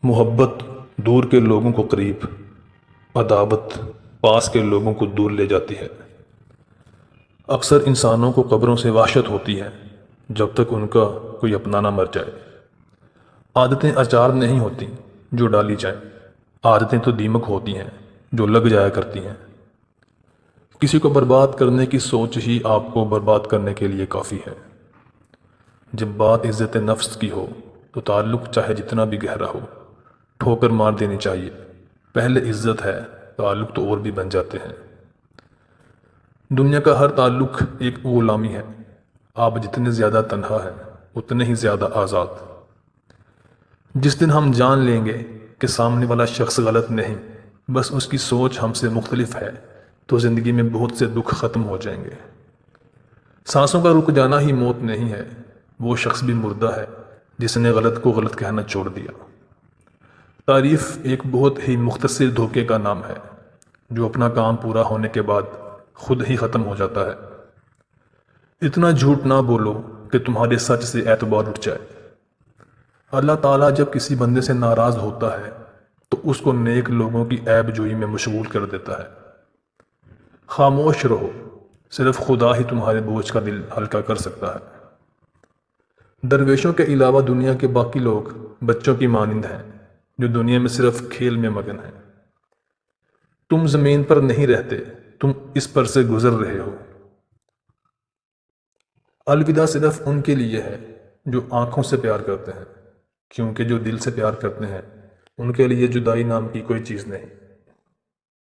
محبت دور کے لوگوں کو قریب، عداوت پاس کے لوگوں کو دور لے جاتی ہے۔ اکثر انسانوں کو قبروں سے وحشت ہوتی ہے جب تک ان کا کوئی اپنا نہ مر جائے۔ عادتیں اچار نہیں ہوتی جو ڈالی جائیں، عادتیں تو دیمک ہوتی ہیں جو لگ جایا کرتی ہیں۔ کسی کو برباد کرنے کی سوچ ہی آپ کو برباد کرنے کے لیے کافی ہے۔ جب بات عزت نفس کی ہو تو تعلق چاہے جتنا بھی گہرا ہو، ٹھوکر مار دینی چاہیے۔ پہلے عزت ہے، تعلق تو اور بھی بن جاتے ہیں۔ دنیا کا ہر تعلق ایک غلامی ہے۔ آپ جتنے زیادہ تنہا ہیں اتنے ہی زیادہ آزاد۔ جس دن ہم جان لیں گے کہ سامنے والا شخص غلط نہیں، بس اس کی سوچ ہم سے مختلف ہے، تو زندگی میں بہت سے دکھ ختم ہو جائیں گے۔ سانسوں کا رک جانا ہی موت نہیں ہے، وہ شخص بھی مردہ ہے جس نے غلط کو غلط کہنا چھوڑ دیا۔ تعریف ایک بہت ہی مختصر دھوکے کا نام ہے جو اپنا کام پورا ہونے کے بعد خود ہی ختم ہو جاتا ہے۔ اتنا جھوٹ نہ بولو کہ تمہارے سچ سے اعتبار اٹھ جائے۔ اللہ تعالیٰ جب کسی بندے سے ناراض ہوتا ہے تو اس کو نیک لوگوں کی عیب جوئی میں مشغول کر دیتا ہے۔ خاموش رہو، صرف خدا ہی تمہارے بوجھ کا دل ہلکا کر سکتا ہے۔ درویشوں کے علاوہ دنیا کے باقی لوگ بچوں کی مانند ہیں جو دنیا میں صرف کھیل میں مگن ہیں۔ تم زمین پر نہیں رہتے، تم اس پر سے گزر رہے ہو۔ الوداع صرف ان کے لیے ہے جو آنکھوں سے پیار کرتے ہیں، کیونکہ جو دل سے پیار کرتے ہیں ان کے لیے جدائی نام کی کوئی چیز نہیں۔